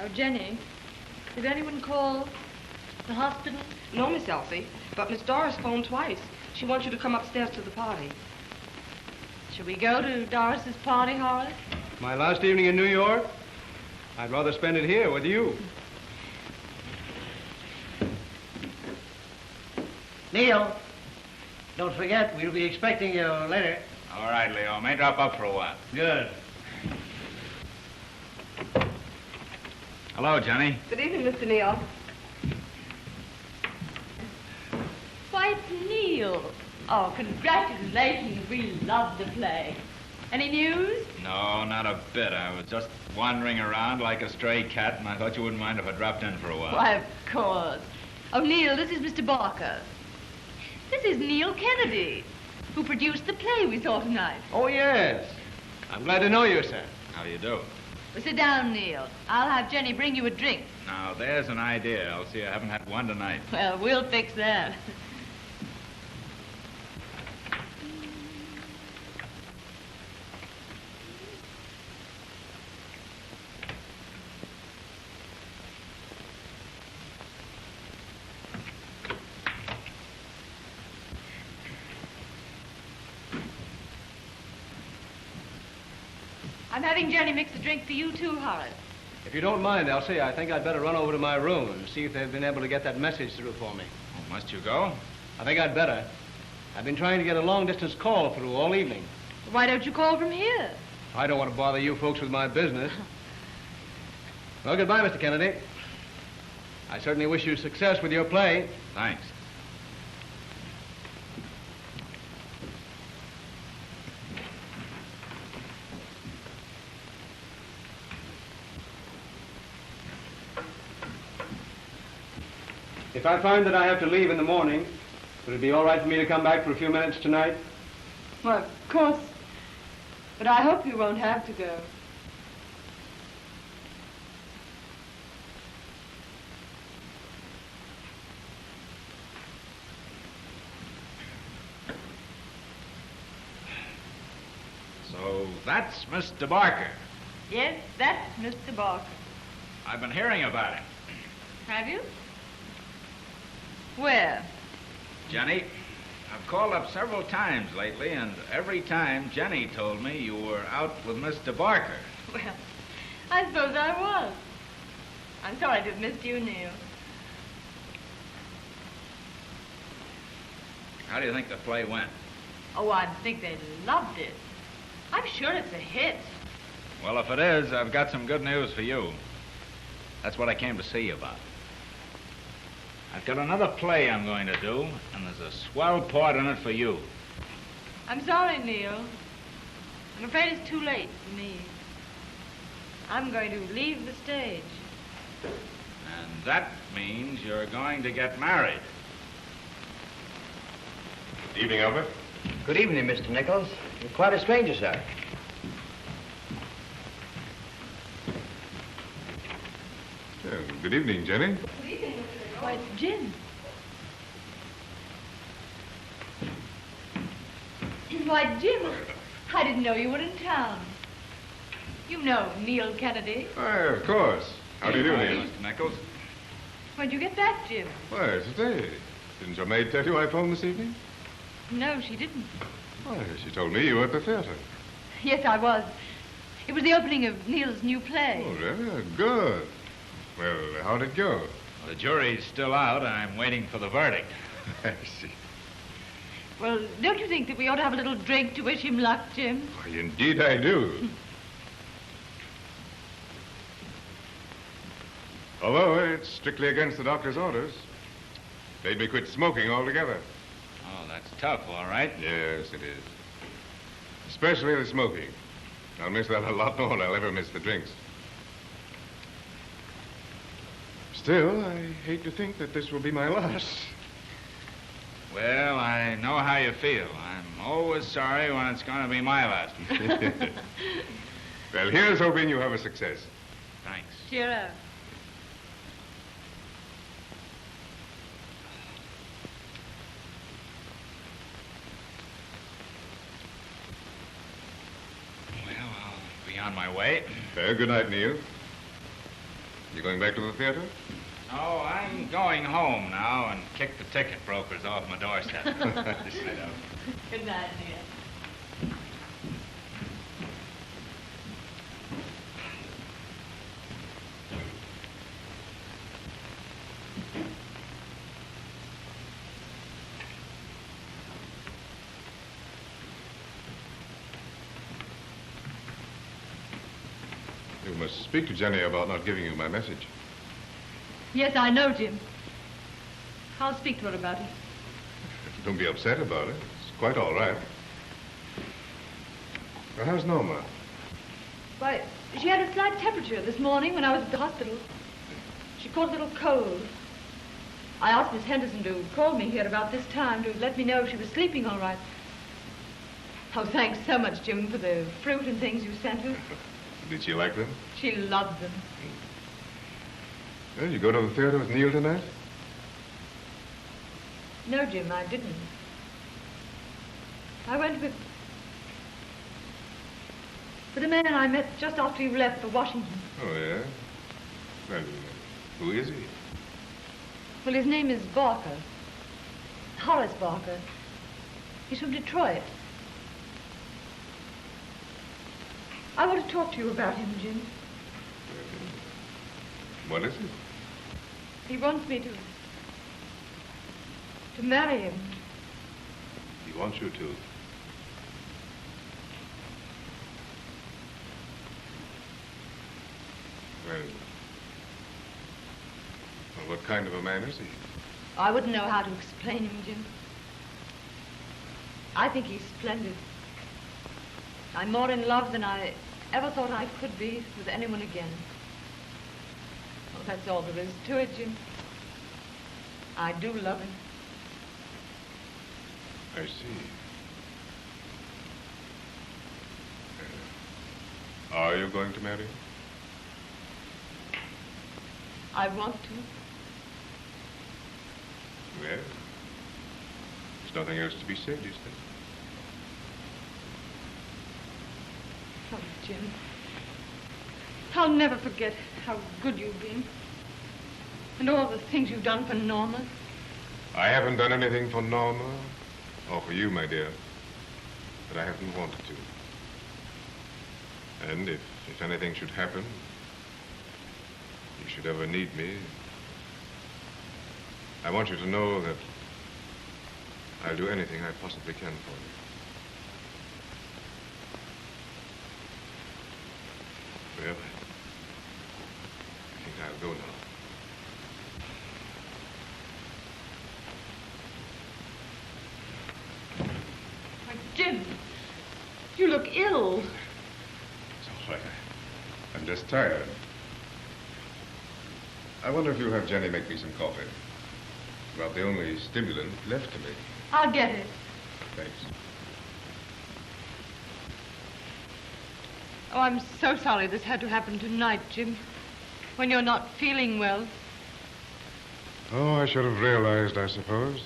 Oh, Jenny, did anyone call the hospital? No, Miss Elsie, but Miss Doris phoned twice. She wants you to come upstairs to the party. Shall we go to Doris's party, Horace? My last evening in New York? I'd rather spend it here with you. Neil, don't forget, we'll be expecting you later. All right, Leo. May drop up for a while. Good. Hello, Jenny. Good evening, Mr. Neal. Why, it's Neil. Oh, congratulations. We love the play. Any news? No, not a bit. I was just wandering around like a stray cat, and I thought you wouldn't mind if I dropped in for a while. Why, of course. Oh, Neil, this is Mr. Barker. This is Neil Kennedy, who produced the play we saw tonight. Oh, yes. I'm glad to know you, sir. How do you do? Well, sit down, Neil. I'll have Jenny bring you a drink. Now, there's an idea, Elsie. I haven't had one tonight. Well, we'll fix that. I'm having Jenny mix a drink for you, too, Horace. If you don't mind, Elsie, I think I'd better run over to my room and see if they've been able to get that message through for me. Oh, must you go? I think I'd better. I've been trying to get a long-distance call through all evening. Why don't you call from here? I don't want to bother you folks with my business. Well, goodbye, Mr. Kennedy. I certainly wish you success with your play. Thanks. If I find that I have to leave in the morning, would it be all right for me to come back for a few minutes tonight? Well, of course. But I hope you won't have to go. So that's Mr. Barker. Yes, that's Mr. Barker. I've been hearing about him. Have you? Where? Jenny, I've called up several times lately, and every time Jenny told me you were out with Mr. Barker. Well, I suppose I was. I'm sorry to have missed you, Neil. How do you think the play went? Oh, I think they loved it. I'm sure it's a hit. Well, if it is, I've got some good news for you. That's what I came to see you about. I've got another play I'm going to do, and there's a swell part in it for you. I'm sorry, Neil. I'm afraid it's too late for me. I'm going to leave the stage. And that means you're going to get married. Evening, Albert. Good evening, Mr. Nichols. You're quite a stranger, sir. Good evening, Jenny. Good evening, Mr. Why, it's Jim. Why, Jim, I didn't know you were in town. You know Neil Kennedy. Why, of course. How do you do, Hi, Neil? Mr. Nichols. When'd you get back, Jim? Why, today. Didn't your maid tell you I phoned this evening? No, she didn't. Why, she told me you were at the theater. Yes, I was. It was the opening of Neil's new play. Oh, really? Good. Well, how'd it go? Well, the jury's still out. I'm waiting for the verdict. I see. Well, don't you think that we ought to have a little drink to wish him luck, Jim? Why, indeed I do. Although it's strictly against the doctor's orders. Made me quit smoking altogether. Oh, that's tough, all right. Yes, it is. Especially the smoking. I'll miss that a lot more than I'll ever miss the drinks. Still, I hate to think that this will be my last. Well, I know how you feel. I'm always sorry when it's going to be my last. Well, here's hoping you have a success. Thanks. Cheer up. Well, I'll be on my way. Well, good night, Neil. You going back to the theater? No, I'm going home now and kick the ticket brokers off my doorstep. I know. Good night, dear. You must speak to Jenny about not giving you my message. Yes, I know, Jim. I'll speak to her about it. Don't be upset about it. It's quite all right. Well, how's Norma? Why, she had a slight temperature this morning when I was at the hospital. She caught a little cold. I asked Miss Henderson to call me here about this time to let me know if she was sleeping all right. Oh, thanks so much, Jim, for the fruit and things you sent her. Did she like them? She loved them. Well, you go to the theater with Neil tonight? No, Jim, I didn't. I went with a man I met just after you left for Washington. Oh, yeah? Well, who is he? Well, his name is Barker. Horace Barker. He's from Detroit. I want to talk to you about him, Jim. What is it? He wants me to marry him. He wants you to. Well, what kind of a man is he? I wouldn't know how to explain him, Jim. I think he's splendid. I'm more in love than I ever thought I could be with anyone again. Oh, that's all there is to it, Jim. I do love him. I see. Are you going to marry him? I want to. Well, there's nothing else to be said, is there? Oh, Jim. I'll never forget how good you've been. And all the things you've done for Norma. I haven't done anything for Norma or for you, my dear, that I haven't wanted to. And if anything should happen, you should ever need me, I want you to know that I'll do anything I possibly can for you. Well, I think I'll go now. Why, Jim, you look ill. It's all right. I'm just tired. I wonder if you'll have Jenny make me some coffee. It's about the only stimulant left to me. I'll get it. Thanks. Oh, I'm so sorry this had to happen tonight, Jim. When you're not feeling well. Oh, I should have realized, I suppose.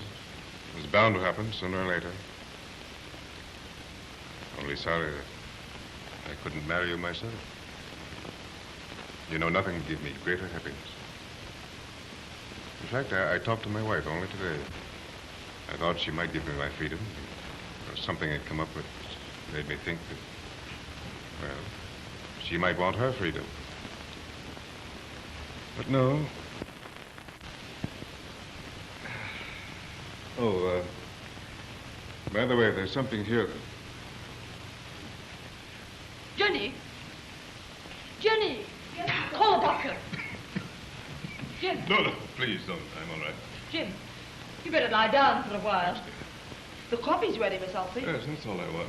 It was bound to happen sooner or later. Only sorry that I couldn't marry you myself. You know, nothing would give me greater happiness. In fact, I talked to my wife only today. I thought she might give me my freedom. Or something had come up that made me think that, well, she might want her freedom. But no. Oh, by the way, there's something here that... Jenny! Jenny! Call a doctor. Jim. No, please don't. I'm all right. Jim, you better lie down for a while. The coffee's ready, Miss Elsie. Yes, that's all I want.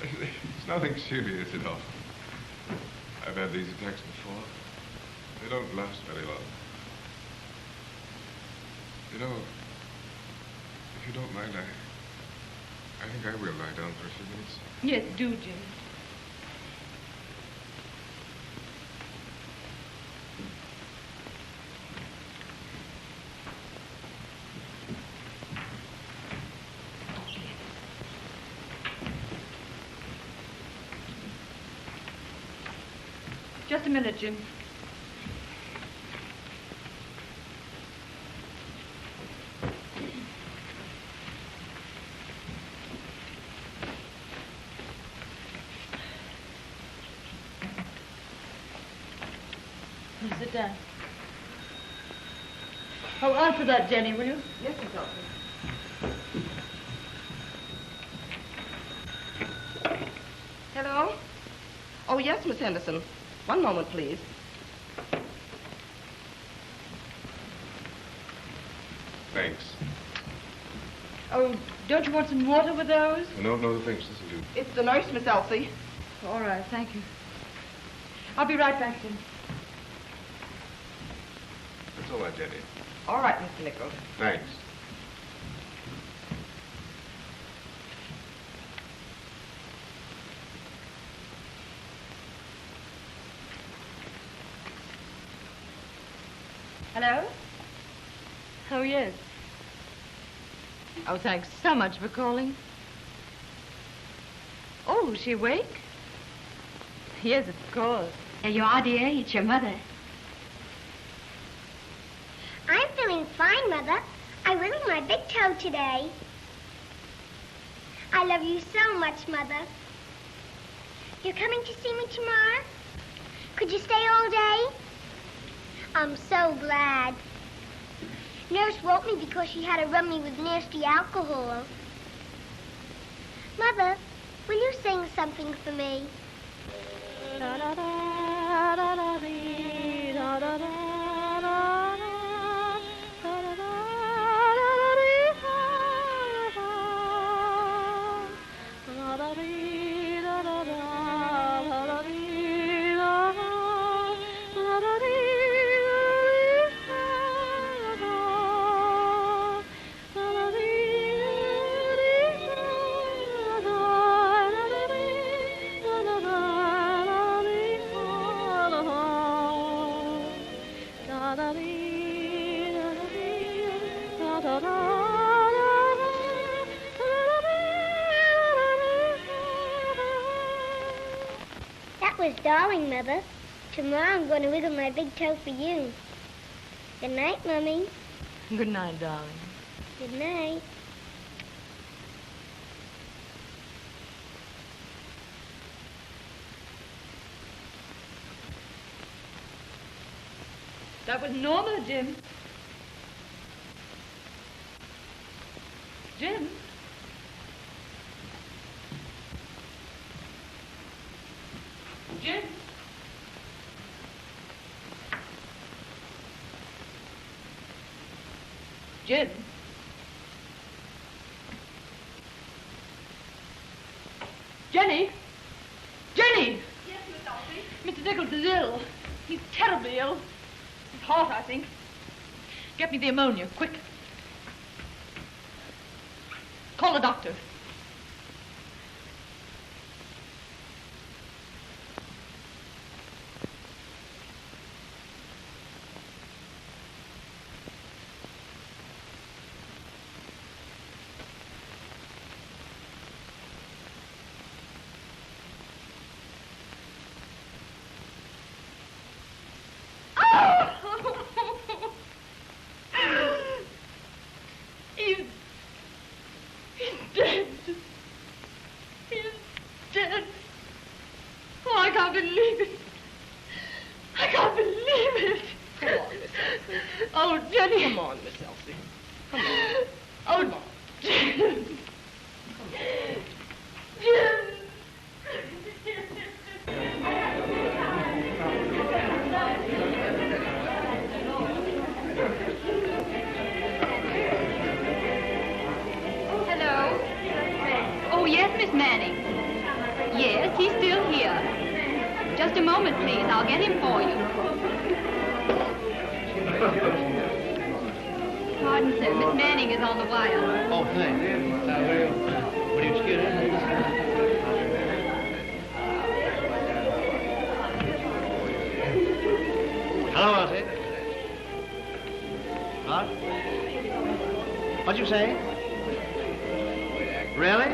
It's nothing serious at all. I've had these attacks before. They don't last very long. You know, if you don't mind, I think I will lie down for a few minutes. Yes, do, Jim. Just a minute, Jim. Sit down. Oh, answer that, Jenny, will you? Yes, Miss Elsie. Hello? Oh, yes, Miss Henderson. One moment, please. Thanks. Oh, don't you want some water with those? No, thanks. This will do. It's the nurse, Miss Elsie. All right, thank you. I'll be right back, Jim. That's all right, Jenny. All right, Mr. Nichols. Thanks. Hello? Oh, yes. Oh, thanks so much for calling. Oh, is she awake? Yes, of course. There you are, dear. It's your mother. I'm feeling fine, Mother. I wiggled my big toe today. I love you so much, Mother. You're coming to see me tomorrow? Could you stay all day? I'm so glad. Nurse woke me because she had to rub me with nasty alcohol. Mother, will you sing something for me? Da da da da da dee, da da da da da. That was darling, Mother. Tomorrow I'm going to wiggle my big toe for you. Good night, Mummy. Good night, darling. Good night. That was Norma, Jim. Jim? Jim? Jim? Jenny? Jenny! Yes, Miss Elsie. Mr. Nichols is ill. He's terribly ill. His heart, I think. Get me the ammonia, quick. Call the doctor. on, Miss Elsie. Come on. Oh, Jim. Jim. Hello. Oh, yes, Miss Manning. Yes, he's still here. Just a moment, please. I'll get him for you. Pardon, sir. Miss Manning is on the wire. Oh, thanks. Will you excuse me? Hello, Elsie. What? What'd you say? Really?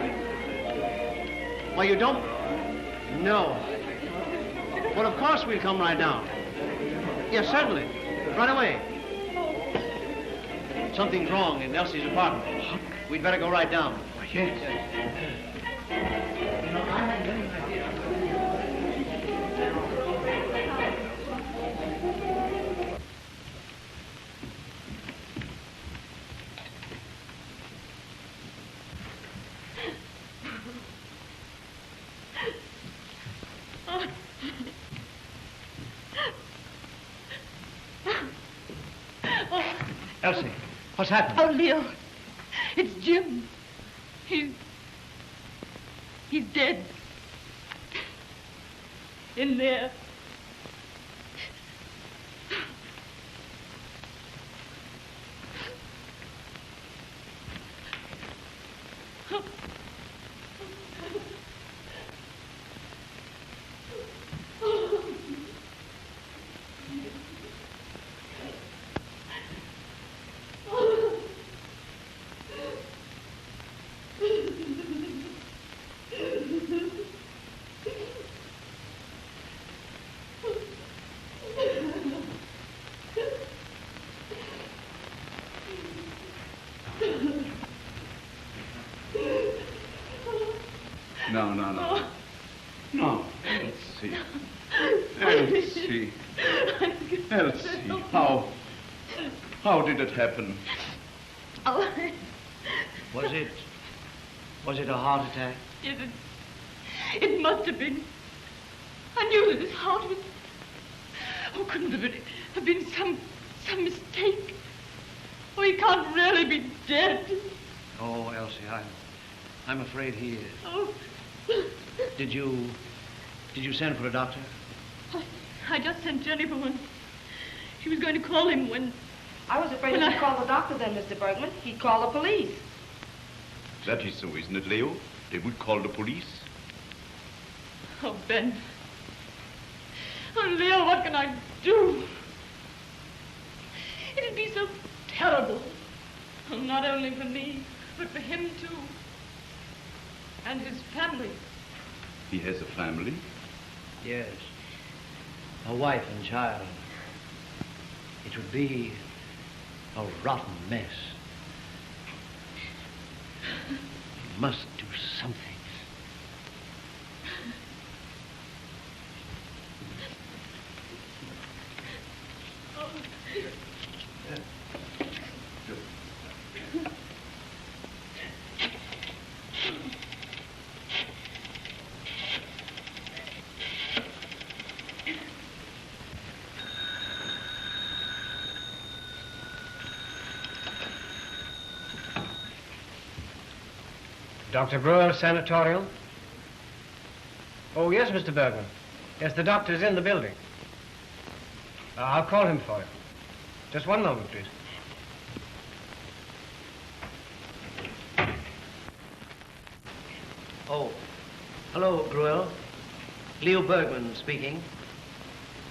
Well, you don't? No. Well, of course we'll come right down. Yes, certainly. Right away. Something's wrong in Elsie's apartment. We'd better go right down. Yes. Elsie, what's happened? Oh, Leo. It's Jim. He's dead. In there. No. No. Elsie. Elsie. Elsie. How did it happen? Oh, Was it a heart attack? yes, it must have been. I knew that his heart was... Oh, couldn't have been some mistake? Oh, he can't really be dead. Oh, Elsie, I'm afraid he is. Oh. Did you send for a doctor? I just sent Jennifer when she was going to call him when... I was afraid if you called the doctor then, Mr. Bergman, he'd call the police. That is so, isn't it, Leo? They would call the police. Oh, Ben. Oh, Leo, what can I do? It'd be so terrible. Oh, not only for me, but for him, too. And his family. He has a family? Yes. A wife and child. It would be a rotten mess. You must do something. Dr. Brewer's sanatorium? Oh, yes, Mr. Bergman. Yes, the doctor's in the building. I'll call him for you. Just one moment, please. Oh, hello, Gruel. Leo Bergman speaking.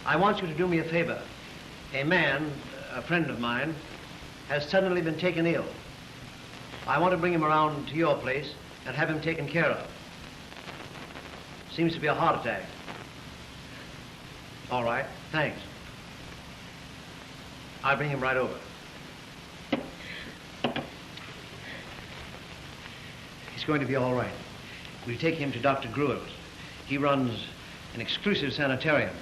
I want you to do me a favor. A man, a friend of mine, has suddenly been taken ill. I want to bring him around to your place and have him taken care of. Seems to be a heart attack. All right, thanks. I'll bring him right over. He's going to be all right. We'll take him to Dr. Gruel's. He runs an exclusive sanitarium.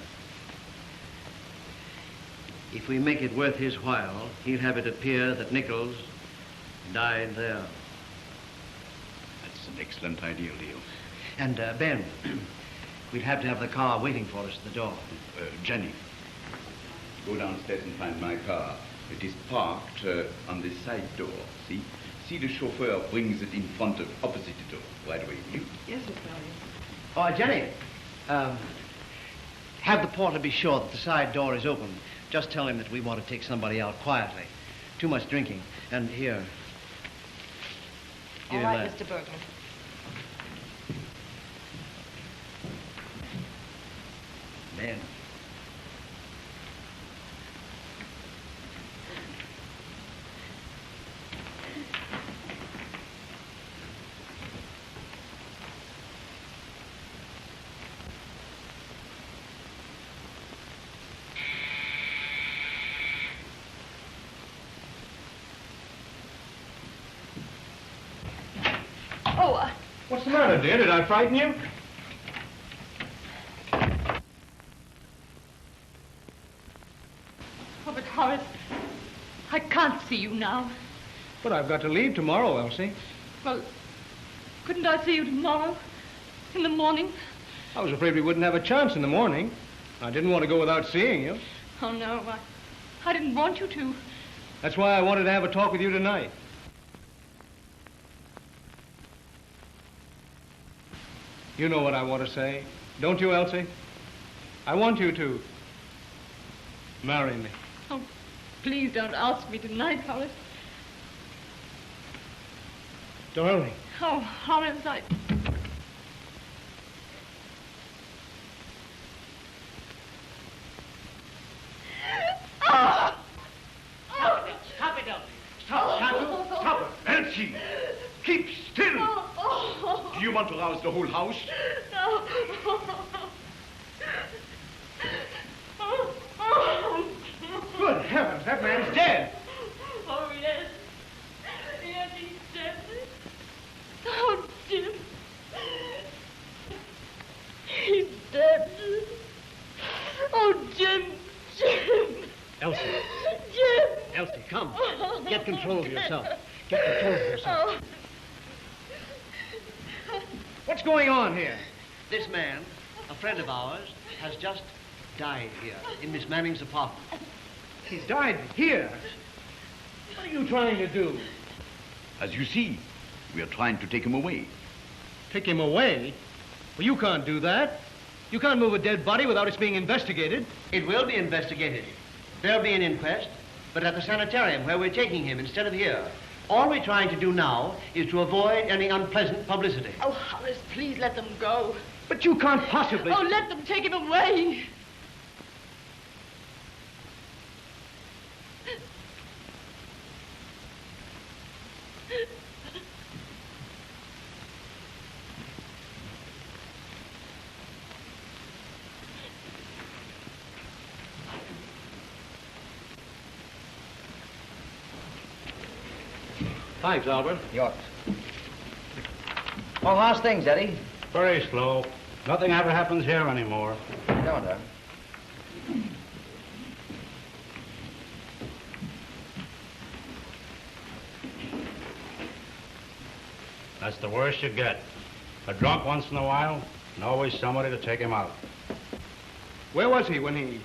If we make it worth his while, he'll have it appear that Nichols died there. That's an excellent idea, Leo. And, Ben, we'll have to have the car waiting for us at the door. Jenny, go downstairs and find my car. It is parked on the side door, see? See the chauffeur brings it in front of opposite the door. Right away, will you? Yes, Miss Marion. Oh, Jenny, have the porter be sure that the side door is open. Just tell him that we want to take somebody out quietly. Too much drinking. And here. All right, Mr. Bergman. Ben. Oh, What's the matter, dear? Did I frighten you? oh, but Horace, I can't see you now. But I've got to leave tomorrow, Elsie. Well, couldn't I see you tomorrow? In the morning? I was afraid we wouldn't have a chance in the morning. I didn't want to go without seeing you. Oh, no, I didn't want you to. That's why I wanted to have a talk with you tonight. You know what I want to say. Don't you, Elsie? I want you to marry me. Oh, please don't ask me tonight, Horace. Darling. Oh, Horace, I... Stop it, Elsie. Stop, can't you? Stop it. Elsie, keep still. Do you want to rouse the whole house? No. Good heavens, that man's dead. Oh, yes. Yes, he's dead. Oh, Jim. He's dead. Oh, Jim. Jim. Elsie. Jim. Elsie, come. Get control of yourself. Get control of yourself. What's going on here? This man, a friend of ours, has just died here in Miss Manning's apartment. He's died here. What are you trying to do? As you see, we are trying to take him away. Take him away? Well, you can't do that. You can't move a dead body without its being investigated. It will be investigated. There'll be an inquest, but at the sanitarium where we're taking him instead of here. All we're trying to do now is to avoid any unpleasant publicity. Oh, Horace, please let them go. But you can't possibly... Oh, let them take him away. Thanks, Albert. Yours. Well, how's things, Eddie? Very slow. Nothing ever happens here anymore. Don't I? That's the worst you get. A drunk once in a while, and always somebody to take him out. Where was he when he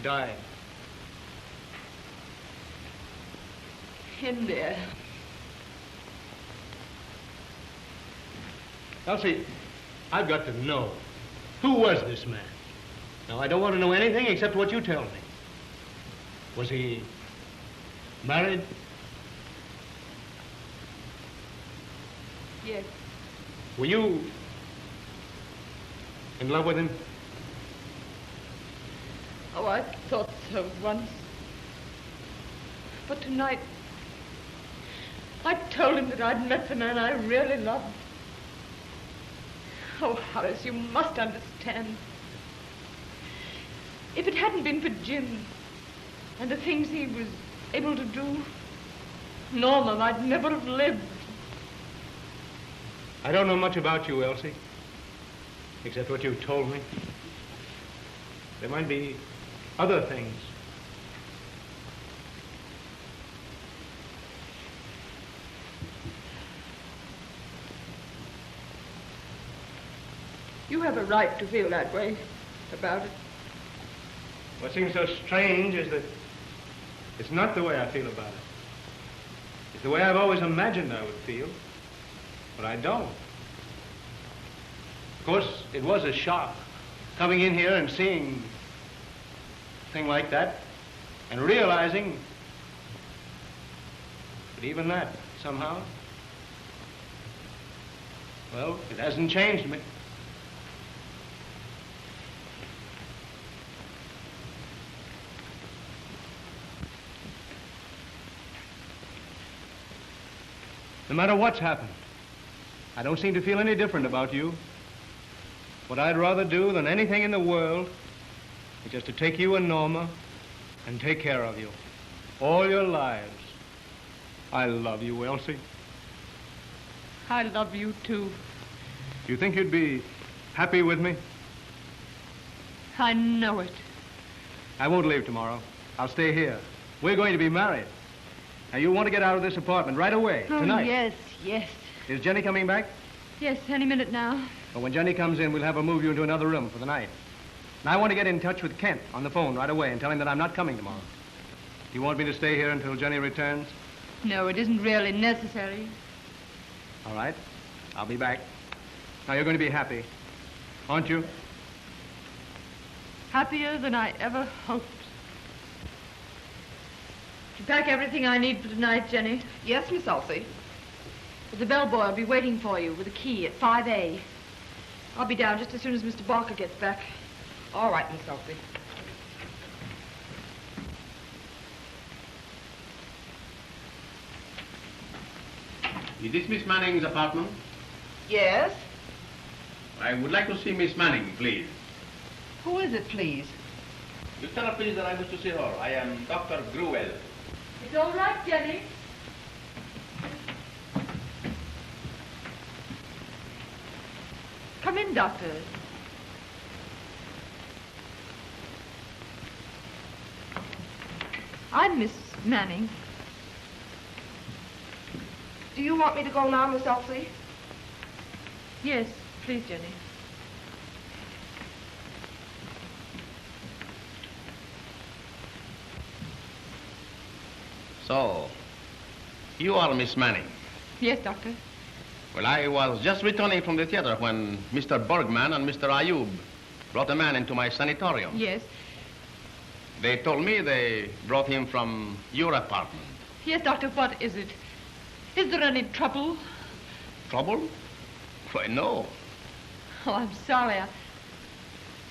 died? In there. Elsie, I've got to know. Who was this man? Now, I don't want to know anything except what you tell me. Was he married? Yes. Were you in love with him? Oh, I thought so once. But tonight, I told him that I'd met the man I really loved. Oh, Horace, you must understand. If it hadn't been for Jim and the things he was able to do, Norma might never have lived. I don't know much about you, Elsie, except what you've told me. There might be other things You have a right to feel that way about it. What seems so strange is that it's not the way I feel about it. It's the way I've always imagined I would feel, but I don't. Of course, it was a shock, coming in here and seeing a thing like that, and realizing that even that, somehow, well, it hasn't changed me. No matter what's happened, I don't seem to feel any different about you. What I'd rather do than anything in the world is just to take you and Norma and take care of you all your lives. I love you, Elsie. I love you, too. Do you think you'd be happy with me? I know it. I won't leave tomorrow. I'll stay here. We're going to be married. Now, you want to get out of this apartment right away, tonight. Yes, yes. Is Jenny coming back? Yes, any minute now. Well, when Jenny comes in, we'll have her move you into another room for the night. And I want to get in touch with Kent on the phone right away and tell him that I'm not coming tomorrow. Do you want me to stay here until Jenny returns? No, it isn't really necessary. All right. I'll be back. Now, you're going to be happy, aren't you? Happier than I ever hoped. Did you pack everything I need for tonight, Jenny? Yes, Miss Elsie. The bellboy will be waiting for you with a key at 5A. I'll be down just as soon as Mr. Barker gets back. All right, Miss Elsie. Is this Miss Manning's apartment? Yes? I would like to see Miss Manning, please. Who is it, please? You tell her, please, that I wish to see her. I am Dr. Gruel. It's all right, Jenny. Come in, Doctor. I'm Miss Manning. Do you want me to go now, Miss Elsie? Yes, please, Jenny. So, you are Miss Manning. Yes, Doctor. Well, I was just returning from the theater when Mr. Bergman and Mr. Ayub brought a man into my sanatorium. Yes. They told me they brought him from your apartment. Yes, Doctor, what is it? Is there any trouble? Trouble? Why, no. Oh, I'm sorry.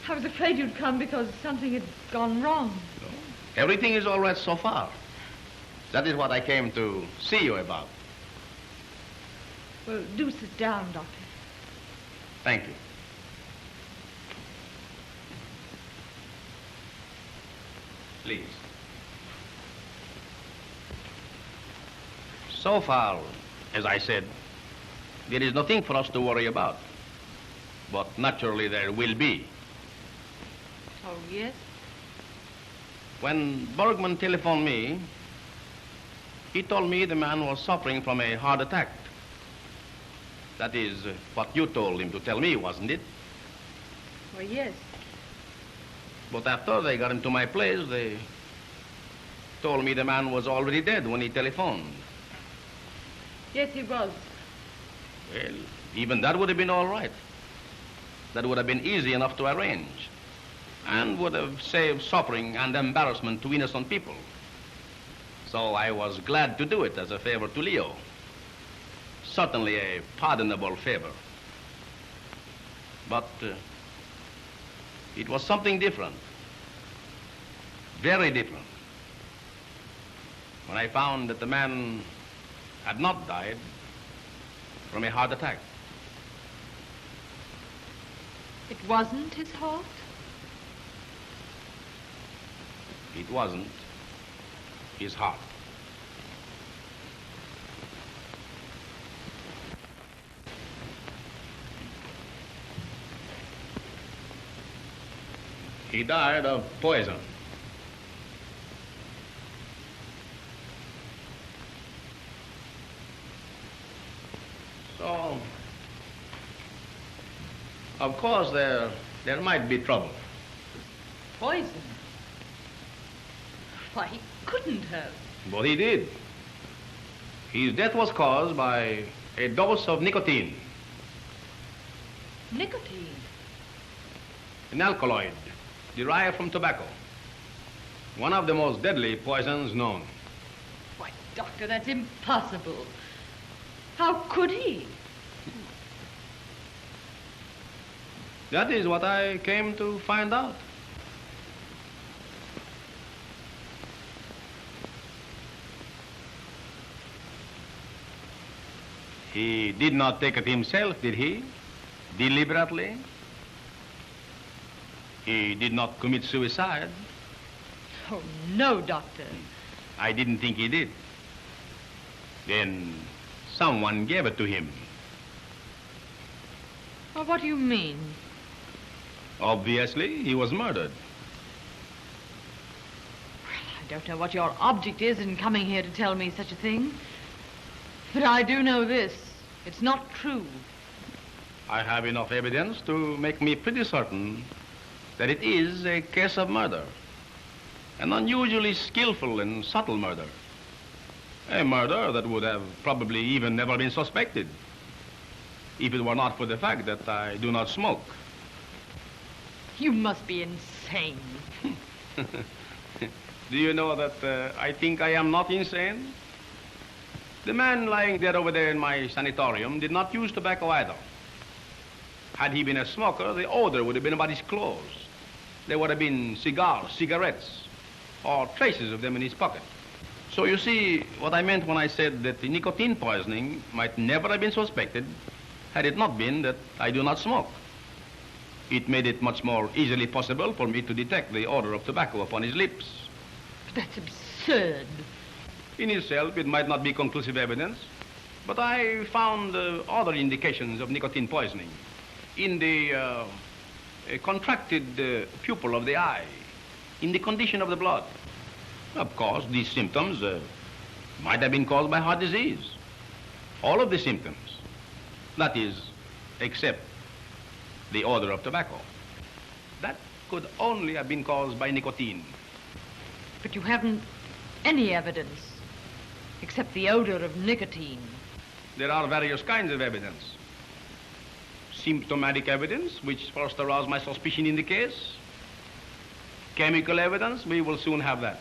I was afraid you'd come because something had gone wrong. No. Everything is all right so far. That is what I came to see you about. Well, do sit down, Doctor. Thank you. Please. So far, as I said, there is nothing for us to worry about. But naturally there will be. Oh, yes? When Bergman telephoned me, he told me the man was suffering from a heart attack. That is what you told him to tell me, wasn't it? Well, yes. But after they got him to my place, they told me the man was already dead when he telephoned. Yes, he was. Well, even that would have been all right. That would have been easy enough to arrange and would have saved suffering and embarrassment to innocent people. So I was glad to do it as a favor to Leo. Certainly a pardonable favor. But it was something different. Very different. When I found that the man had not died from a heart attack. It wasn't his heart? It wasn't his heart. He died of poison. So, Of course, there might be trouble. Poison? Why, he couldn't have. But he did. His death was caused by a dose of nicotine, Nicotine? an alkaloid derived from tobacco. One of the most deadly poisons known. Why, Doctor, that's impossible. How could he? That is what I came to find out. He did not take it himself, did he? Deliberately? He did not commit suicide? Oh, no, Doctor. I didn't think he did. Then someone gave it to him. Well, what do you mean? Obviously, he was murdered. I don't know what your object is in coming here to tell me such a thing. But I do know this. It's not true. I have enough evidence to make me pretty certain that it is a case of murder. An unusually skillful and subtle murder. A murder that would have probably even never been suspected if it were not for the fact that I do not smoke. You must be insane. Do you know that I think I am not insane? The man lying dead over there in my sanatorium did not use tobacco either. Had he been a smoker, the odor would have been about his clothes. There would have been cigars, cigarettes, or traces of them in his pocket. So you see what I meant when I said that the nicotine poisoning might never have been suspected had it not been that I do not smoke. It made it much more easily possible for me to detect the odor of tobacco upon his lips. But that's absurd. In itself, it might not be conclusive evidence, but I found other indications of nicotine poisoning in the contracted pupil of the eye, in the condition of the blood. Of course, these symptoms might have been caused by heart disease. All of the symptoms. That is, except the odor of tobacco. That could only have been caused by nicotine. But you haven't any evidence except the odor of nicotine. There are various kinds of evidence. Symptomatic evidence, which first aroused my suspicion in the case. Chemical evidence, we will soon have that.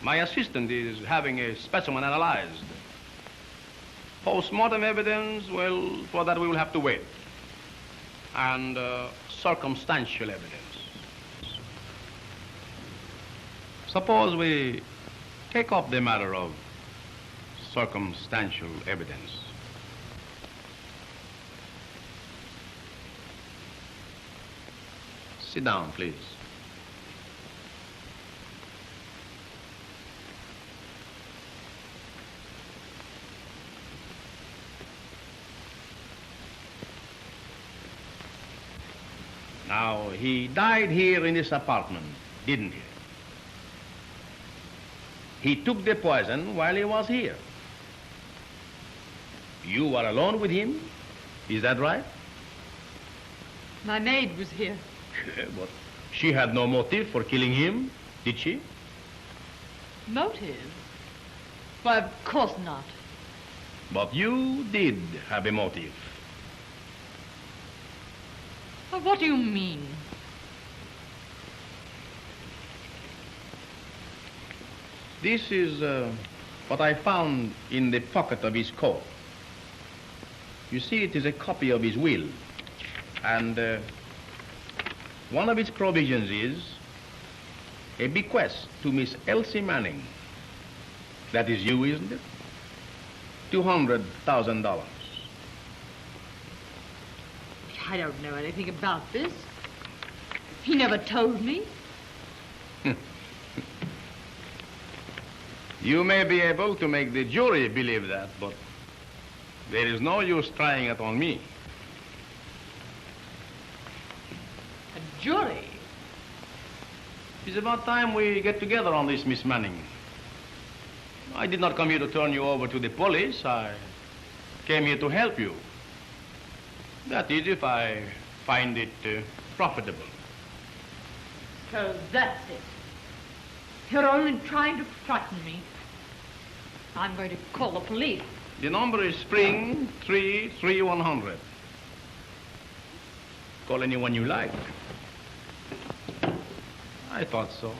My assistant is having a specimen analyzed. Post-mortem evidence, well, for that we will have to wait. And circumstantial evidence. Suppose we take up the matter of circumstantial evidence. Sit down, please. Now, he died here in this apartment, didn't he? He took the poison while he was here. You were alone with him, is that right? My maid was here. But she had no motive for killing him, did she? Motive? Why, of course not. But you did have a motive. Well, what do you mean? This is what I found in the pocket of his coat. You see, it is a copy of his will. And one of its provisions is a bequest to Miss Elsie Manning. That is you, isn't it? $200,000. I don't know anything about this. He never told me. You may be able to make the jury believe that, but there is no use trying it on me. A jury? It's about time we get together on this, Miss Manning. I did not come here to turn you over to the police. I came here to help you. That is, if I find it profitable. So that's it. You're only trying to frighten me. I'm going to call the police. The number is Spring 33100. Call anyone you like. I thought so.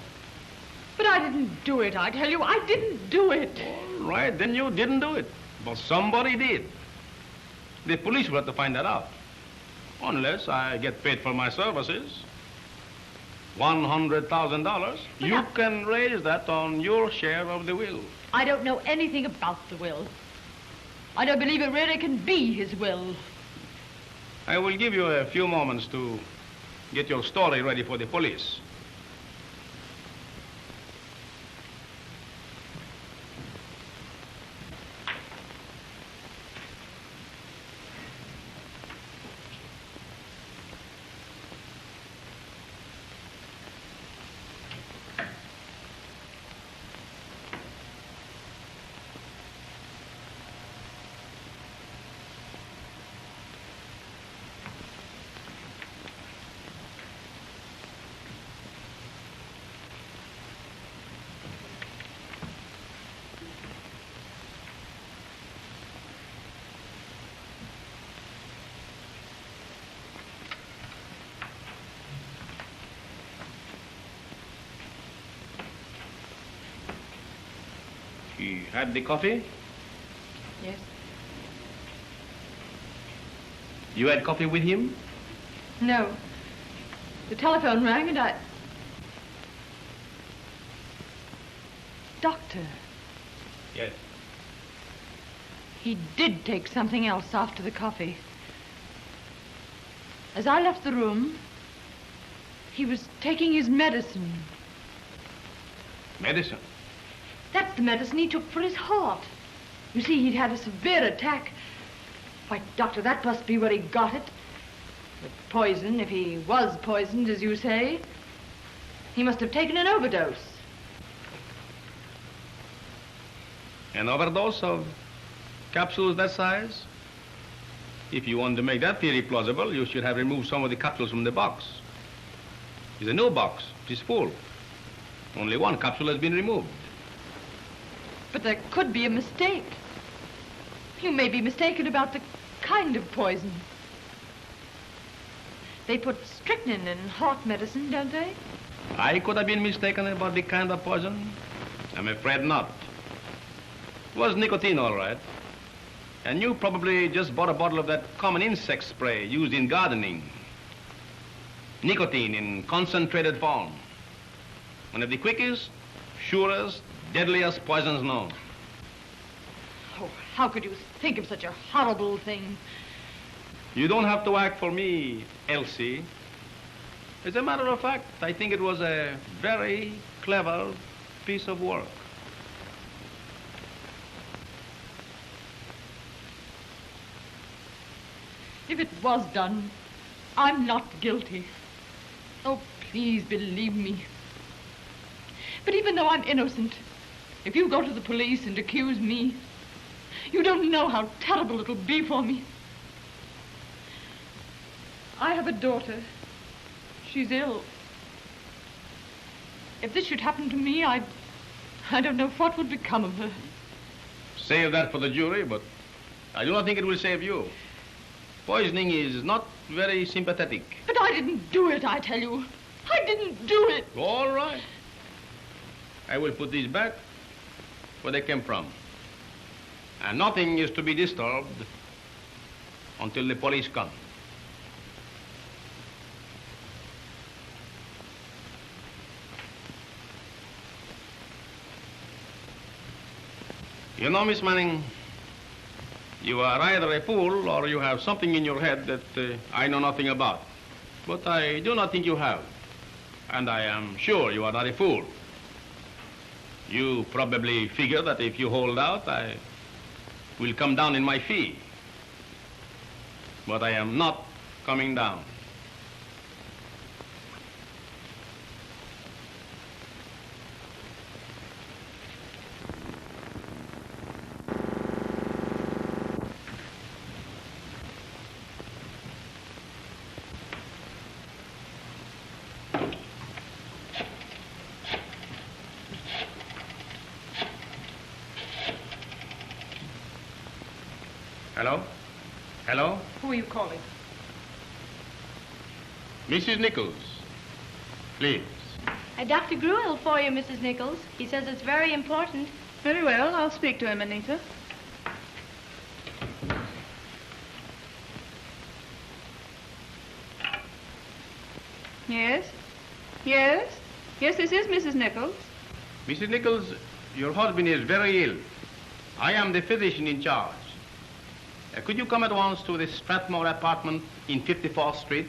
But I didn't do it, I tell you. I didn't do it. All right, then you didn't do it. But somebody did. The police will have to find that out. Unless I get paid for my services. $100,000. You can raise that on your share of the will. I don't know anything about the will. I don't believe it really can be his will. I will give you a few moments to get your story ready for the police. He had the coffee? Yes. You had coffee with him? No. The telephone rang and I... Doctor. Yes. He did take something else after the coffee. As I left the room, he was taking his medicine. Medicine? That's the medicine he took for his heart. You see, he'd had a severe attack. Why, Doctor, that must be where he got it. The poison, if he was poisoned, as you say. He must have taken an overdose. An overdose of capsules that size? If you want to make that theory plausible, you should have removed some of the capsules from the box. It's a new box. It is full. Only one capsule has been removed. But there could be a mistake. You may be mistaken about the kind of poison. They put strychnine in heart medicine, don't they? I could have been mistaken about the kind of poison. I'm afraid not. It was nicotine, all right. And you probably just bought a bottle of that common insect spray used in gardening. Nicotine in concentrated form. One of the quickest, surest, deadliest poisons known. Oh, how could you think of such a horrible thing? You don't have to act for me, Elsie. As a matter of fact, I think it was a very clever piece of work. If it was done, I'm not guilty. Oh, please believe me. But even though I'm innocent, if you go to the police and accuse me, you don't know how terrible it'll be for me. I have a daughter. She's ill. If this should happen to me, I don't know what would become of her. Save that for the jury, but I do not think it will save you. Poisoning is not very sympathetic. But I didn't do it, I tell you. I didn't do it. All right. I will put these back where they came from. And nothing is to be disturbed until the police come. You know, Miss Manning, you are either a fool or you have something in your head that I know nothing about. But I do not think you have. And I am sure you are not a fool. You probably figure that if you hold out, I will come down in my fee. But I am not coming down. Hello? Hello? Who are you calling? Mrs. Nichols. Please. Dr. Gruel for you, Mrs. Nichols. He says it's very important. Very well. I'll speak to him, Anita. Yes? Yes? Yes, this is Mrs. Nichols. Mrs. Nichols, your husband is very ill. I am the physician in charge. Could you come at once to the Strathmore apartment in 54th Street?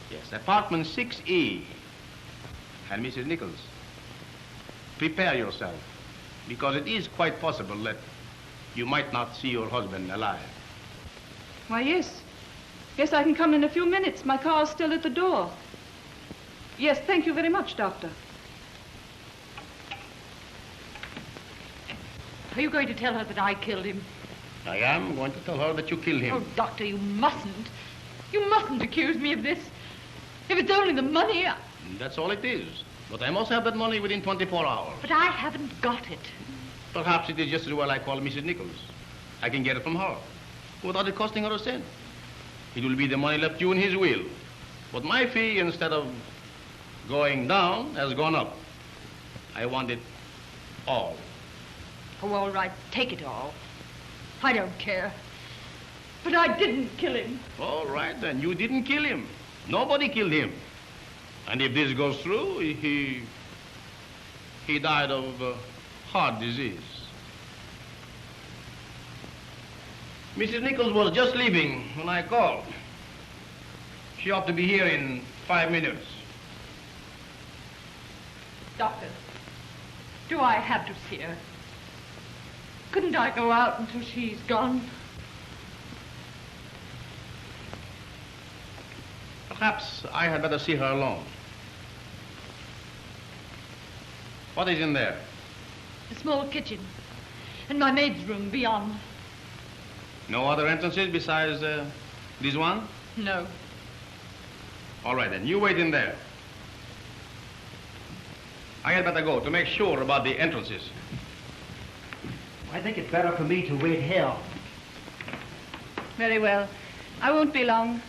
Yes, apartment 6E. And Mrs. Nichols, prepare yourself, because it is quite possible that you might not see your husband alive. Why, yes. Yes, I can come in a few minutes. My car's still at the door. Yes, thank you very much, Doctor. Are you going to tell her that I killed him? I am going to tell her that you killed him. Oh, Doctor, you mustn't. You mustn't accuse me of this. If it's only the money, That's all it is. But I must have that money within 24 hours. But I haven't got it. Perhaps it is just as well I call Mrs. Nichols. I can get it from her without it costing her a cent. It will be the money left you in his will. But my fee, instead of going down, has gone up. I want it all. Oh, all right. Take it all. I don't care. But I didn't kill him. All right, then. You didn't kill him. Nobody killed him. And if this goes through, he died of heart disease. Mrs. Nichols was just leaving when I called. She ought to be here in 5 minutes. Doctor, do I have to see her? Couldn't I go out until she's gone? Perhaps I had better see her alone. What is in there? A small kitchen. And my maid's room beyond. No other entrances besides this one? No. All right, then. You wait in there. I had better go to make sure about the entrances. I think it's better for me to wait here. Very well. I won't be long.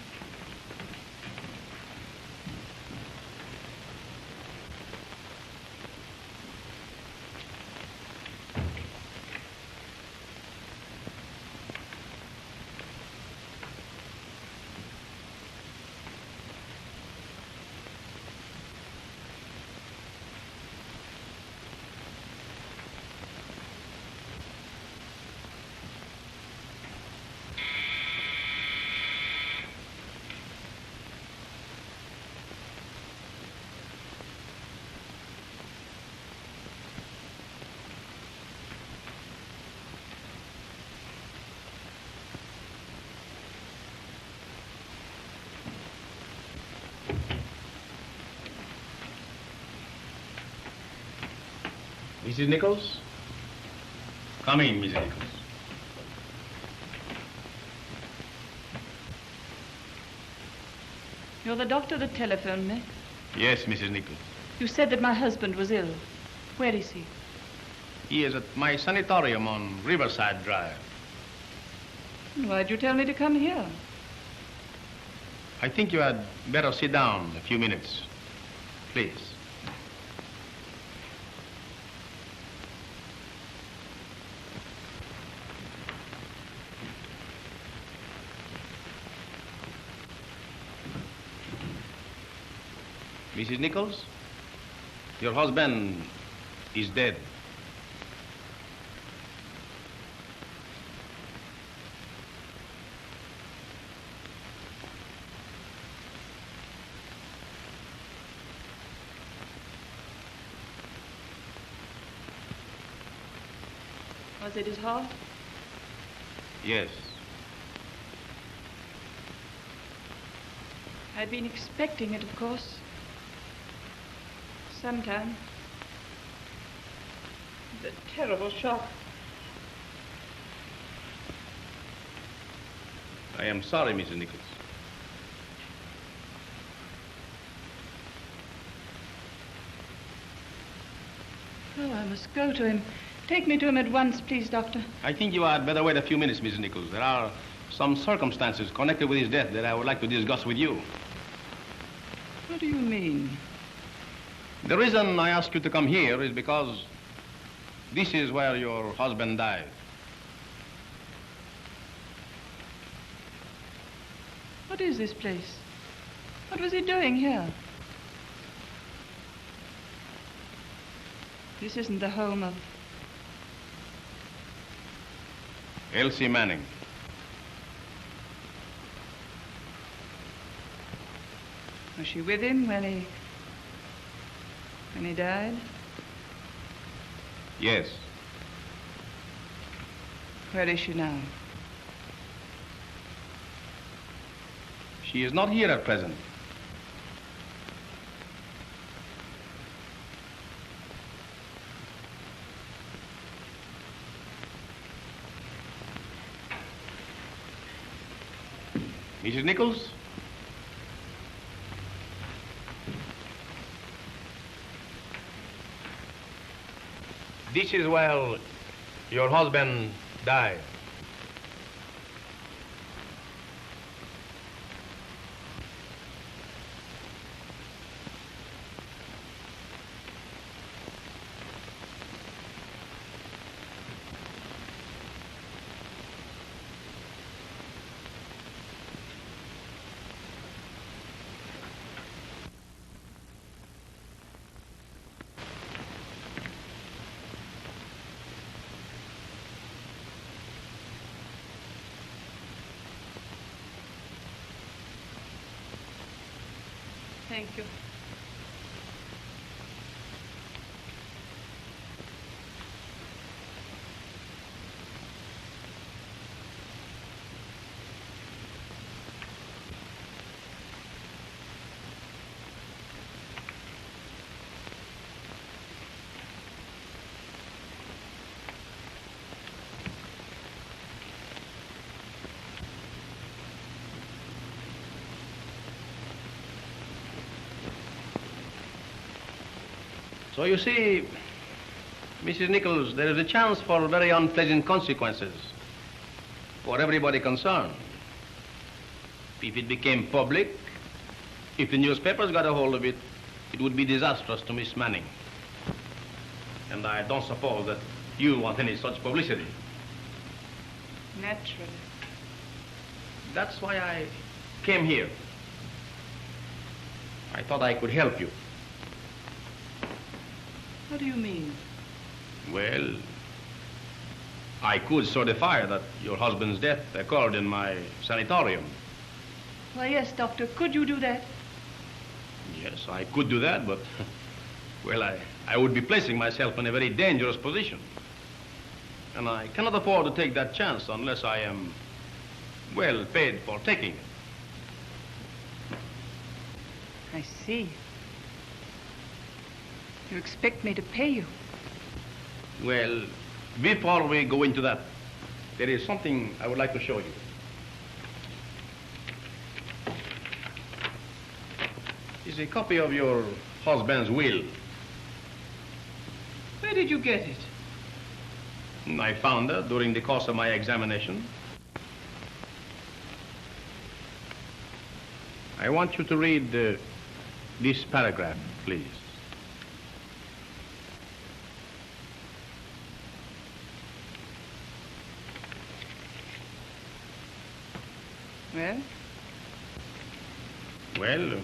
Mrs. Nichols? Come in, Mrs. Nichols. You're the doctor that telephoned me. Yes, Mrs. Nichols. You said that my husband was ill. Where is he? He is at my sanatorium on Riverside Drive. Why'd you tell me to come here? I think you had better sit down a few minutes. Please. Mrs. Nichols, your husband is dead. Was it his heart? Yes. I'd been expecting it, of course. Sometime. The terrible shock. I am sorry, Mrs. Nichols. Oh, I must go to him. Take me to him at once, please, Doctor. I think you had better wait a few minutes, Mrs. Nichols. There are some circumstances connected with his death that I would like to discuss with you. What do you mean? The reason I asked you to come here is because this is where your husband died. What is this place? What was he doing here? This isn't the home of... Elsie Manning. Was she with him when he died? Yes. Where is she now? She is not here at present. Mrs. Nichols? This is where your husband died. Thank you. So you see, Mrs. Nichols, there is a chance for very unpleasant consequences for everybody concerned. If it became public, if the newspapers got a hold of it, it would be disastrous to Miss Manning. And I don't suppose that you want any such publicity. Naturally. That's why I came here. I thought I could help you. What do you mean? Well, I could certify that your husband's death occurred in my sanatorium. Why, yes, Doctor. Could you do that? Yes, I could do that, but, well, I would be placing myself in a very dangerous position. And I cannot afford to take that chance unless I am well paid for taking it. I see. You expect me to pay you? Well, before we go into that, there is something I would like to show you. It's a copy of your husband's will. Where did you get it? I found it during the course of my examination. I want you to read this paragraph, please. Well? Well,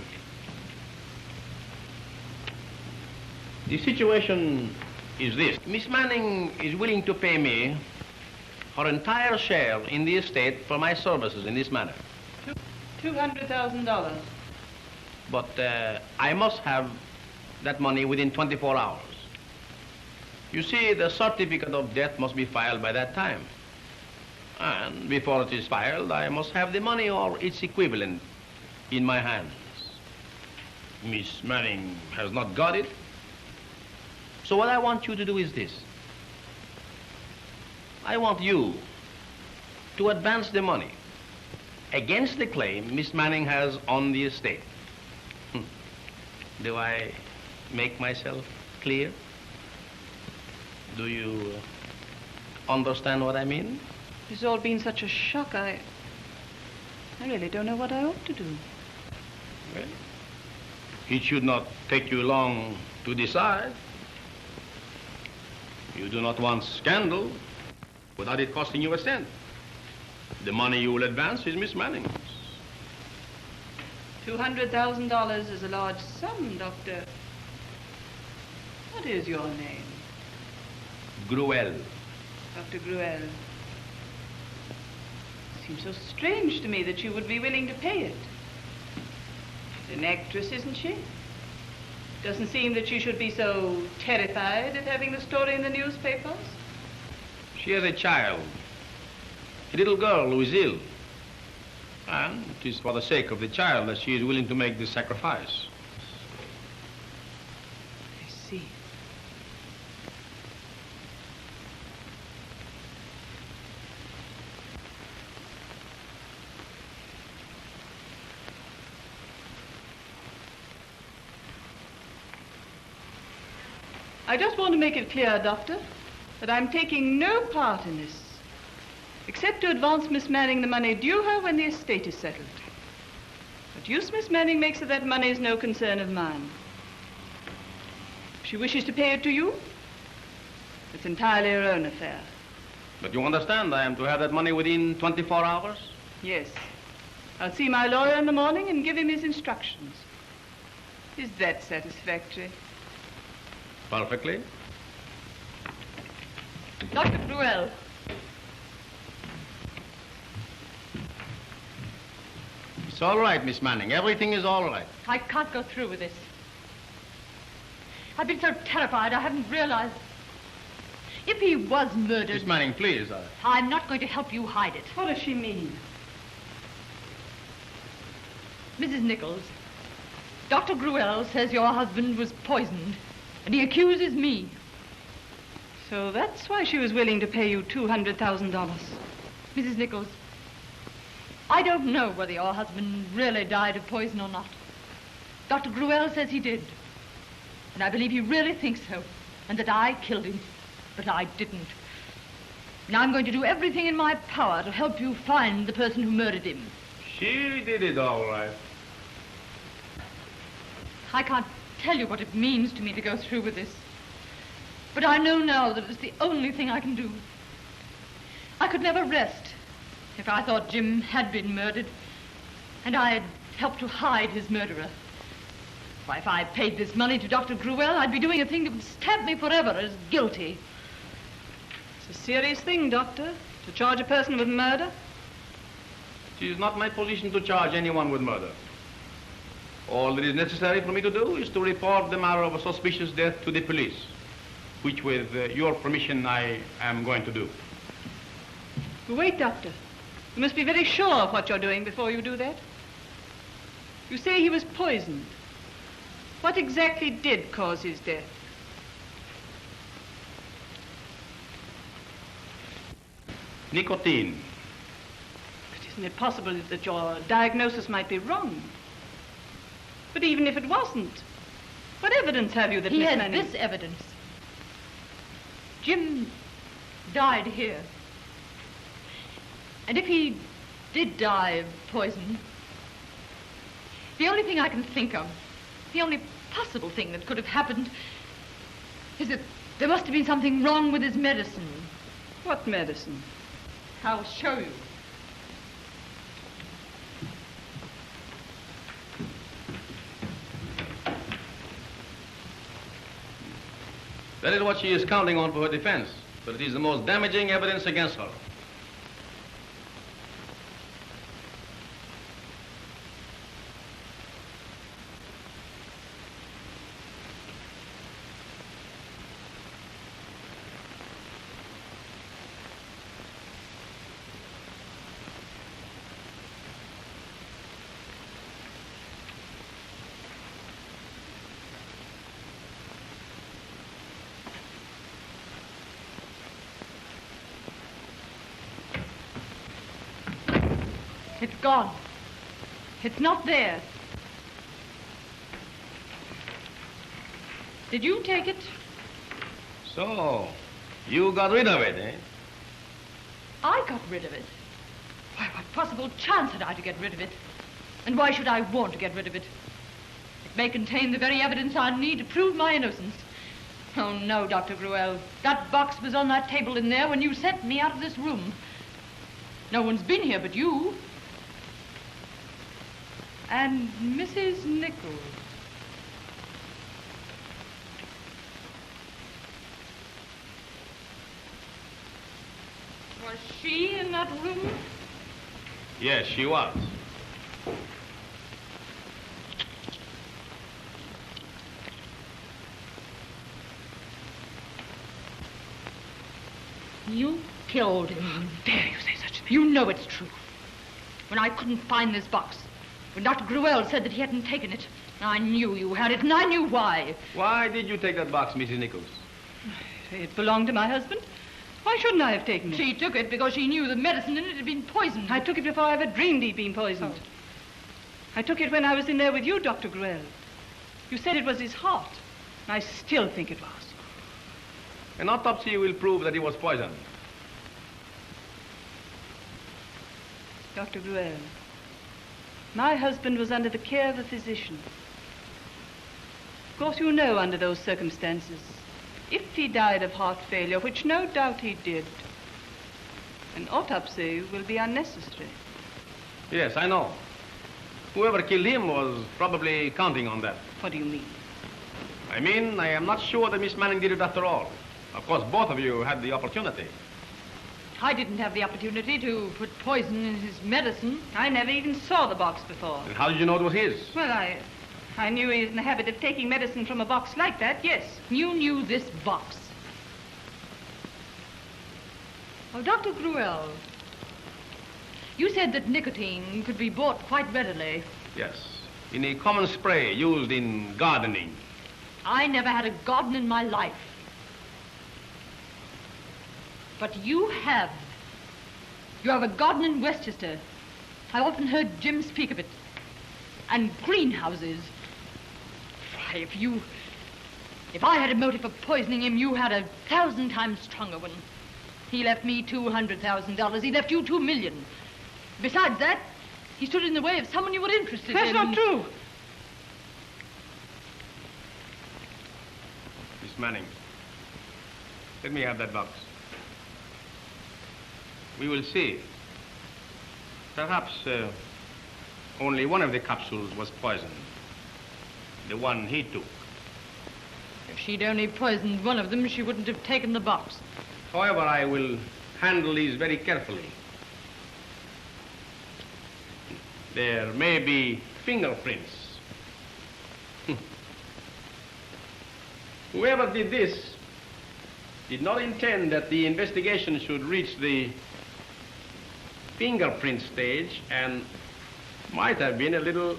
the situation is this. Miss Manning is willing to pay me her entire share in the estate for my services in this matter. $200,000. But I must have that money within 24 hours. You see, the certificate of death must be filed by that time. And before it is filed, I must have the money or its equivalent in my hands. Miss Manning has not got it. So what I want you to do is this. I want you to advance the money against the claim Miss Manning has on the estate. Do I make myself clear? Do you understand what I mean? It's all been such a shock, I really don't know what I ought to do. Well, it should not take you long to decide. You do not want scandal without it costing you a cent. The money you will advance is Miss Manning's. $200,000 is a large sum, Doctor. What is your name? Gruel. Dr. Gruel. Seems so strange to me that you would be willing to pay it. An actress, isn't she? Doesn't seem that she should be so terrified at having the story in the newspapers. She has a child, a little girl who is ill. And it is for the sake of the child that she is willing to make this sacrifice. I see. I just want to make it clear, Doctor, that I'm taking no part in this, except to advance Miss Manning the money due her when the estate is settled. What use Miss Manning makes of that money is no concern of mine. If she wishes to pay it to you, it's entirely her own affair. But you understand, I am to have that money within 24 hours? Yes. I'll see my lawyer in the morning and give him his instructions. Is that satisfactory? Perfectly. Dr. Gruel. It's all right, Miss Manning. Everything is all right. I can't go through with this. I've been so terrified I hadn't realized. If he was murdered... Miss Manning, please. I'm not going to help you hide it. What does she mean? Mrs. Nichols, Dr. Gruel says your husband was poisoned, and he accuses me. So that's why she was willing to pay you $200,000. Mrs. Nichols, I don't know whether your husband really died of poison or not. Dr. Gruel says he did. And I believe he really thinks so, and that I killed him. But I didn't. Now I'm going to do everything in my power to help you find the person who murdered him. She did it all right. I can't tell you what it means to me to go through with this. But I know now that it's the only thing I can do. I could never rest if I thought Jim had been murdered and I had helped to hide his murderer. Why, if I paid this money to Dr. Gruel, I'd be doing a thing that would stamp me forever as guilty. It's a serious thing, Doctor, to charge a person with murder. It is not my position to charge anyone with murder. All that is necessary for me to do is to report the matter of a suspicious death to the police, which, with your permission, I am going to do. Wait, Doctor. You must be very sure of what you're doing before you do that. You say he was poisoned. What exactly did cause his death? Nicotine. But isn't it possible that your diagnosis might be wrong? But even if it wasn't, what evidence have you that He Miss has Manning... this evidence. Jim died here. And if he did die of poison, the only thing I can think of, the only possible thing that could have happened, is that there must have been something wrong with his medicine. What medicine? I'll show you. That is what she is counting on for her defense, but it is the most damaging evidence against her. It's gone. It's not there. Did you take it? So, you got rid of it, eh? I got rid of it? Why, what possible chance had I to get rid of it? And why should I want to get rid of it? It may contain the very evidence I need to prove my innocence. Oh, no, Dr. Gruelle. That box was on that table in there when you sent me out of this room. No one's been here but you. And Mrs. Nichols. Was she in that room? Yes, she was. You killed him. How dare you say such a thing? You know it's true. When I couldn't find this box, when Dr. Gruelle said that he hadn't taken it, I knew you had it, and I knew why. Why did you take that box, Mrs. Nichols? It belonged to my husband. Why shouldn't I have taken it? She took it because she knew the medicine in it had been poisoned. I took it before I ever dreamed he'd been poisoned. Oh. I took it when I was in there with you, Dr. Gruelle. You said it was his heart. I still think it was. An autopsy will prove that he was poisoned. Dr. Gruelle, my husband was under the care of a physician. Of course, you know under those circumstances, if he died of heart failure, which no doubt he did, an autopsy will be unnecessary. Yes, I know. Whoever killed him was probably counting on that. What do you mean? I mean, I am not sure that Miss Manning did it after all. Of course, both of you had the opportunity. I didn't have the opportunity to put poison in his medicine. I never even saw the box before. And how did you know it was his? Well, I knew he was in the habit of taking medicine from a box like that, yes. You knew this box. Well, Dr. Gruelle, you said that nicotine could be bought quite readily. Yes, in a common spray used in gardening. I never had a garden in my life. But you have. You have a garden in Westchester. I've often heard Jim speak of it. And greenhouses. Why, if I had a motive for poisoning him, you had 1,000 times stronger one. He left me $200,000. He left you $2 million. Besides that, he stood in the way of someone you were interested in. That's not true. Miss Manning, let me have that box. We will see. Perhaps only one of the capsules was poisoned. The one he took. If she'd only poisoned one of them, she wouldn't have taken the box. However, I will handle these very carefully. There may be fingerprints. Whoever did this did not intend that the investigation should reach the fingerprint stage and might have been a little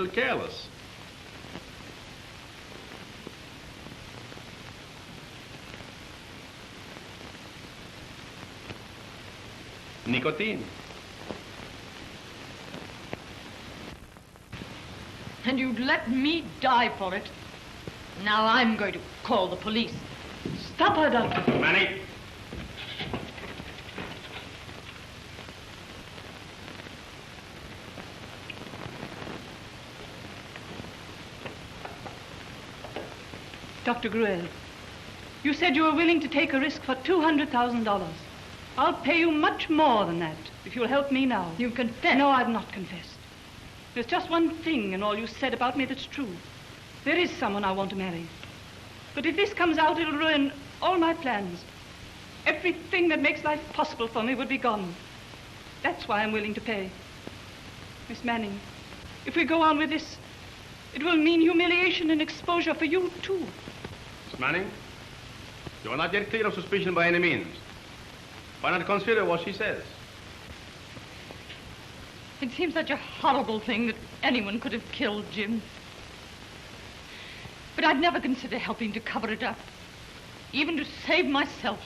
careless. Nicotine. And you'd let me die for it. Now I'm going to call the police. Stop her, Doctor. Manning. Dr. Gruelle, you said you were willing to take a risk for $200,000. I'll pay you much more than that if you'll help me now. You confess? No, I've not confessed. There's just one thing in all you said about me that's true. There is someone I want to marry. But if this comes out, it'll ruin all my plans. Everything that makes life possible for me would be gone. That's why I'm willing to pay. Miss Manning, if we go on with this, it will mean humiliation and exposure for you, too. Miss Manning, you are not yet clear of suspicion by any means. Why not consider what she says? It seems such a horrible thing that anyone could have killed Jim. But I'd never consider helping to cover it up, even to save myself.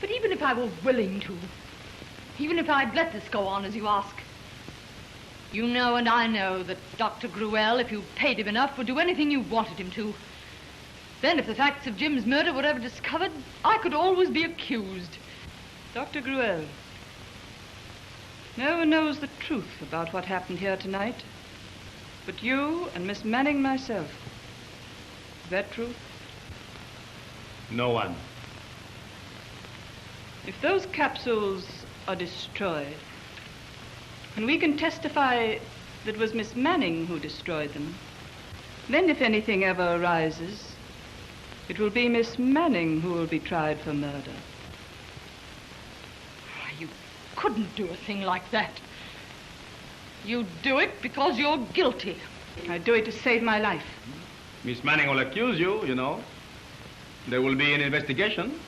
But even if I were willing to, even if I'd let this go on as you ask, you know and I know that Dr. Gruelle, if you paid him enough, would do anything you wanted him to. Then, if the facts of Jim's murder were ever discovered, I could always be accused. Dr. Gruelle, no one knows the truth about what happened here tonight, but you and Miss Manning myself. Is that true? No one. If those capsules are destroyed, and we can testify that it was Miss Manning who destroyed them, then if anything ever arises, it will be Miss Manning who will be tried for murder. You couldn't do a thing like that. You do it because you're guilty. I do it to save my life. Miss Manning will accuse you, you know. There will be an investigation.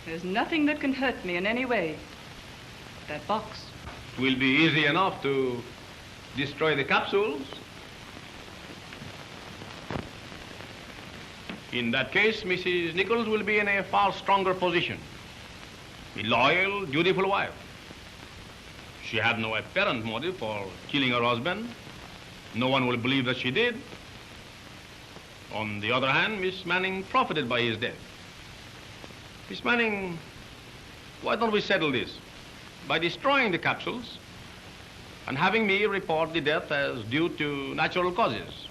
There's nothing that can hurt me in any way. That box. It will be easy enough to destroy the capsules. In that case, Mrs. Nichols will be in a far stronger position. A loyal, dutiful wife. She had no apparent motive for killing her husband. No one will believe that she did. On the other hand, Miss Manning profited by his death. Miss Manning, why don't we settle this by destroying the capsules and having me report the death as due to natural causes?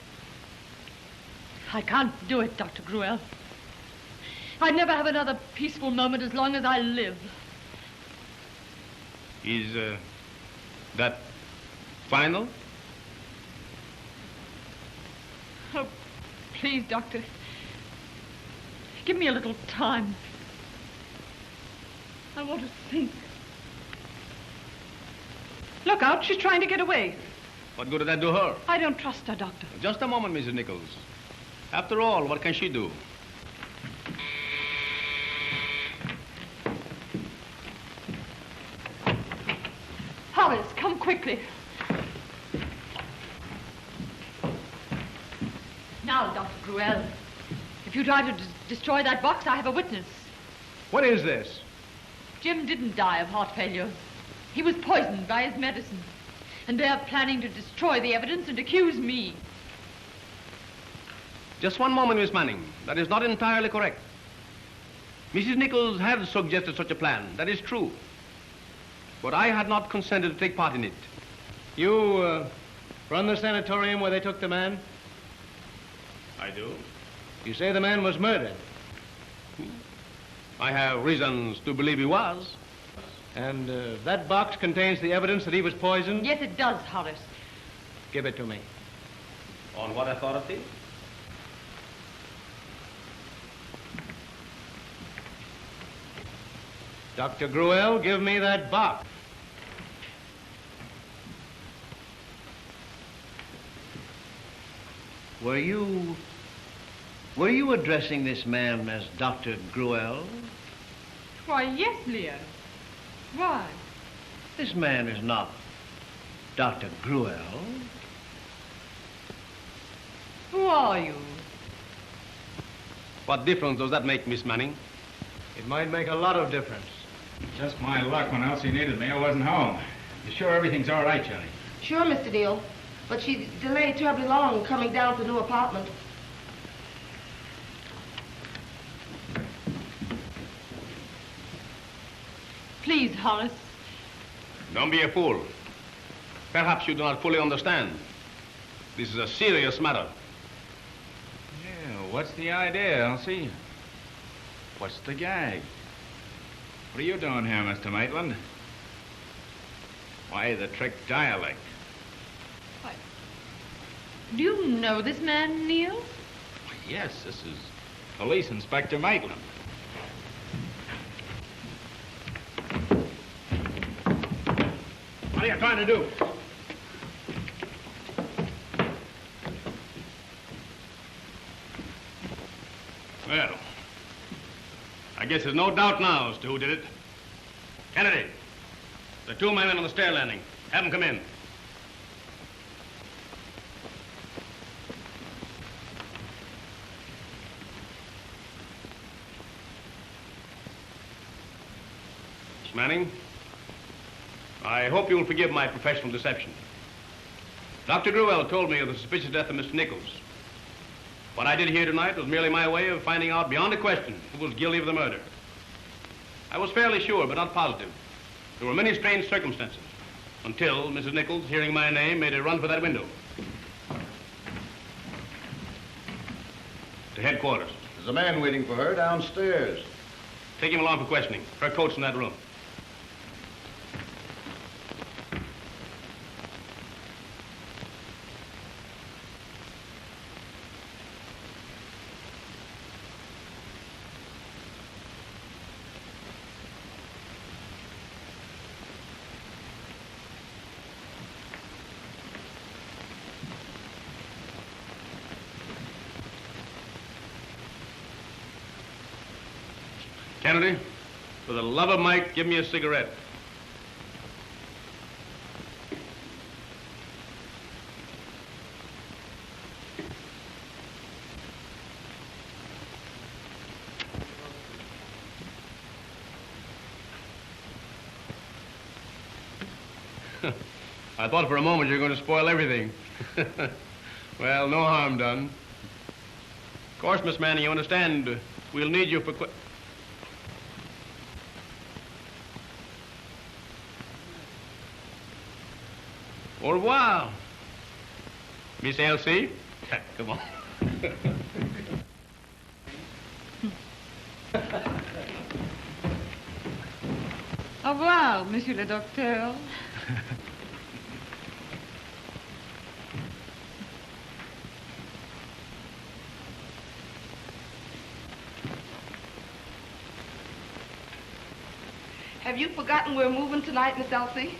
I can't do it, Dr. Gruelle. I'd never have another peaceful moment as long as I live. Is that final? Oh, please, Doctor. Give me a little time. I want to think. Look out, she's trying to get away. What good did that do her? I don't trust her, Doctor. Just a moment, Mrs. Nichols. After all, what can she do? Hollis, come quickly. Now, Dr. Gruelle, if you try to destroy that box, I have a witness. What is this? Jim didn't die of heart failure. He was poisoned by his medicine. And they're planning to destroy the evidence and accuse me. Just one moment, Miss Manning. That is not entirely correct. Mrs. Nichols had suggested such a plan. That is true. But I had not consented to take part in it. You run the sanatorium where they took the man? I do. You say the man was murdered? I have reasons to believe he was. And that box contains the evidence that he was poisoned? Yes, it does, Hollis. Give it to me. On what authority? Dr. Gruelle, give me that box. Were you addressing this man as Dr. Gruelle? Why, yes, Leo. Why? This man is not Dr. Gruelle. Who are you? What difference does that make, Miss Manning? It might make a lot of difference. Just my luck. When Elsie needed me, I wasn't home. You sure everything's all right, Jenny? Sure, Mr. Deal. But she delayed terribly long coming down to the new apartment. Please, Hollis. Don't be a fool. Perhaps you do not fully understand. This is a serious matter. Yeah, what's the idea, Elsie? What's the gag? What are you doing here, Mr. Maitland? Why, the trick dialect. Why, do you know this man, Neil? Why, yes, this is Police Inspector Maitland. What are you trying to do? Well, I guess there's no doubt now as to who did it. Kennedy, the two men on the stair landing. Have them come in. Miss Manning, I hope you'll forgive my professional deception. Dr. Gruelle told me of the suspicious death of Mr. Nichols. What I did here tonight was merely my way of finding out beyond a question who was guilty of the murder. I was fairly sure, but not positive. There were many strange circumstances until Mrs. Nichols, hearing my name, made a run for that window. To headquarters. There's a man waiting for her downstairs. Take him along for questioning. Her coat's in that room. Kennedy, for the love of Mike, give me a cigarette. I thought for a moment you were going to spoil everything. Well, no harm done. Of course, Miss Manning, you understand, we'll need you for Au revoir. Miss Elsie? Come on. Au revoir, monsieur le docteur. Have you forgotten we're moving tonight, Miss Elsie?